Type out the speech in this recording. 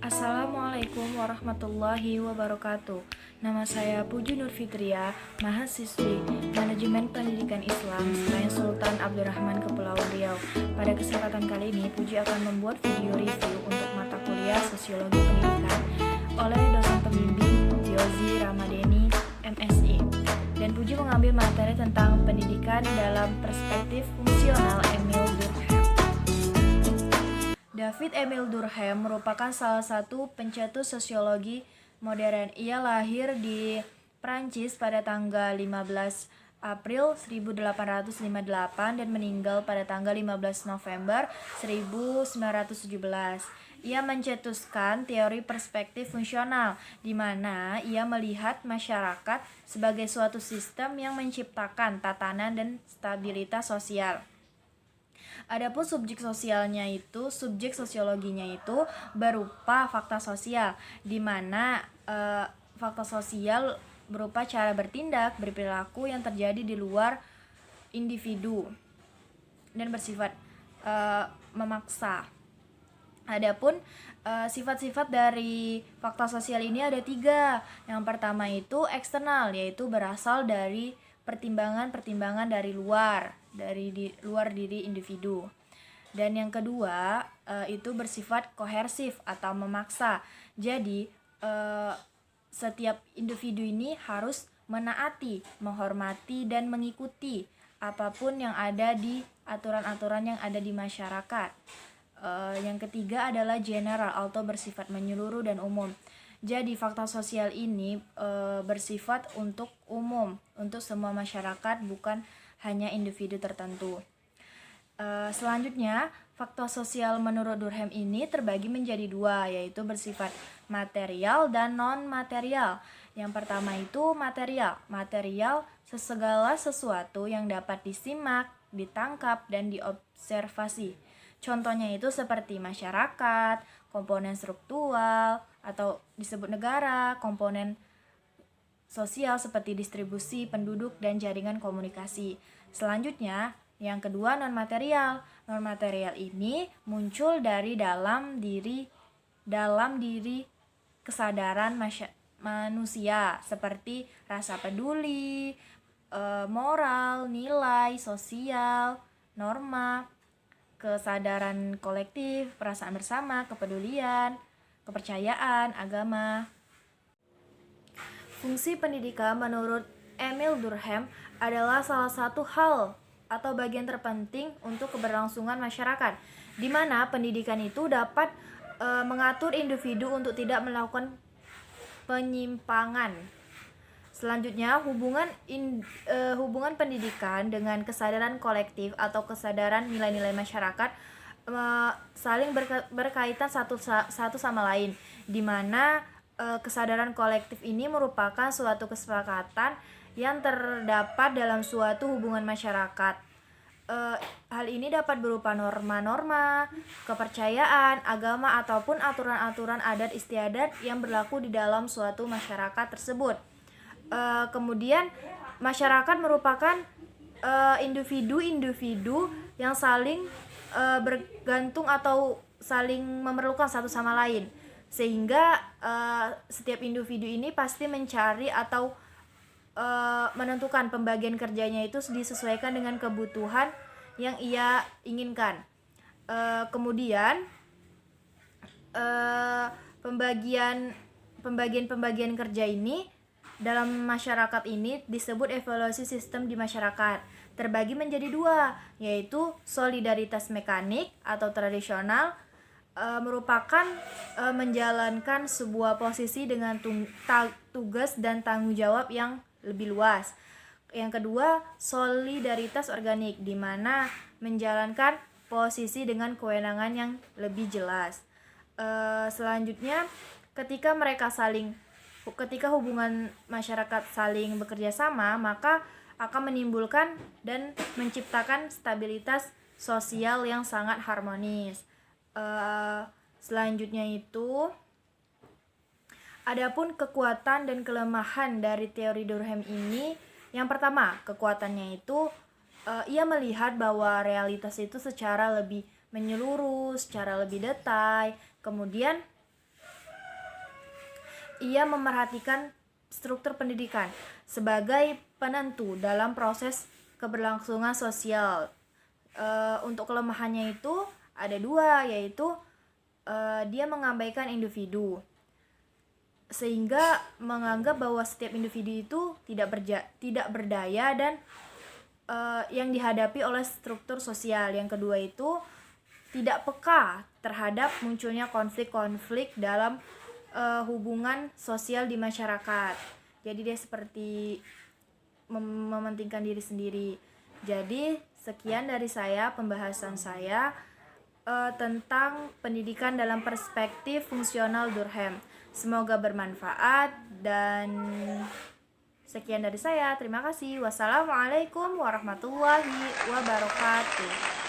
Assalamualaikum warahmatullahi wabarakatuh. Nama saya Puju Nur Fitria, mahasiswi Manajemen Pendidikan Islam Selain Sultan Abdurrahman Kepulauan Riau. Pada kesempatan kali ini, Puji akan membuat video review untuk mata kuliah Sosiologi Pendidikan oleh dosen pembimbing Yozi Ramadeni, MSI. Dan Puji mengambil materi tentang pendidikan dalam perspektif fungsional Emile Durkheim. David Emile Durkheim merupakan salah satu pencetus sosiologi modern. Ia lahir di Prancis pada tanggal 15 April 1858 dan meninggal pada tanggal 15 November 1917. Ia mencetuskan teori perspektif fungsional, di mana ia melihat masyarakat sebagai suatu sistem yang menciptakan tatanan dan stabilitas sosial. Adapun subjek sosiologinya itu berupa fakta sosial, di mana fakta sosial berupa cara bertindak, berperilaku yang terjadi di luar individu dan bersifat memaksa. Adapun sifat-sifat dari fakta sosial ini ada 3. Yang pertama itu eksternal, yaitu berasal dari pertimbangan-pertimbangan dari luar diri individu. Dan yang kedua itu bersifat kohersif atau memaksa. Jadi setiap individu ini harus menaati, menghormati, dan mengikuti apapun yang ada di aturan-aturan yang ada di masyarakat. Yang ketiga adalah general atau bersifat menyeluruh dan umum. Jadi fakta sosial ini bersifat untuk umum, untuk semua masyarakat, bukan hanya individu tertentu. Selanjutnya, fakta sosial menurut Durkheim ini terbagi menjadi 2, yaitu bersifat material dan non-material. Yang pertama itu material. Material segala sesuatu yang dapat disimak, ditangkap, dan diobservasi. Contohnya itu seperti masyarakat, komponen struktural, atau disebut negara, komponen sosial seperti distribusi penduduk dan jaringan komunikasi. Selanjutnya, yang kedua non-material. Non-material ini muncul dari dalam diri kesadaran manusia seperti rasa peduli, moral, nilai, sosial, norma, kesadaran kolektif, perasaan bersama, kepedulian, kepercayaan, agama. Fungsi pendidikan menurut Emile Durkheim adalah salah satu hal atau bagian terpenting untuk keberlangsungan masyarakat, di mana pendidikan itu dapat mengatur individu untuk tidak melakukan penyimpangan. Selanjutnya, hubungan pendidikan dengan kesadaran kolektif atau kesadaran nilai-nilai masyarakat saling berkaitan satu sama lain, di mana kesadaran kolektif ini merupakan suatu kesepakatan yang terdapat dalam suatu hubungan masyarakat. Hal ini dapat berupa norma-norma, kepercayaan, agama, ataupun aturan-aturan adat istiadat yang berlaku di dalam suatu masyarakat tersebut. Kemudian masyarakat merupakan individu-individu yang saling bergantung atau saling memerlukan satu sama lain, sehingga setiap individu ini pasti mencari atau menentukan pembagian kerjanya itu disesuaikan dengan kebutuhan yang ia inginkan. Kemudian pembagian kerja ini dalam masyarakat ini disebut evaluasi sistem di masyarakat. Terbagi menjadi 2, yaitu solidaritas mekanik atau tradisional, merupakan menjalankan sebuah posisi dengan tugas dan tanggung jawab yang lebih luas. Yang kedua, solidaritas organik, di mana menjalankan posisi dengan kewenangan yang lebih jelas. Selanjutnya, ketika hubungan masyarakat saling bekerja sama, maka akan menimbulkan dan menciptakan stabilitas sosial yang sangat harmonis. Selanjutnya itu, adapun kekuatan dan kelemahan dari teori Durkheim ini, yang pertama, kekuatannya itu ia melihat bahwa realitas itu secara lebih menyeluruh, secara lebih detail. Kemudian ia memerhatikan struktur pendidikan sebagai penentu dalam proses keberlangsungan sosial. Untuk kelemahannya itu ada dua, yaitu dia mengabaikan individu, sehingga menganggap bahwa setiap individu itu tidak berdaya dan yang dihadapi oleh struktur sosial. Yang kedua itu tidak peka terhadap munculnya konflik-konflik dalam hubungan sosial di masyarakat. Jadi dia seperti mementingkan diri sendiri. Jadi sekian dari saya, pembahasan saya tentang pendidikan dalam perspektif fungsional Durkheim. Semoga bermanfaat dan sekian dari saya. Terima kasih. Wassalamualaikum warahmatullahi wabarakatuh.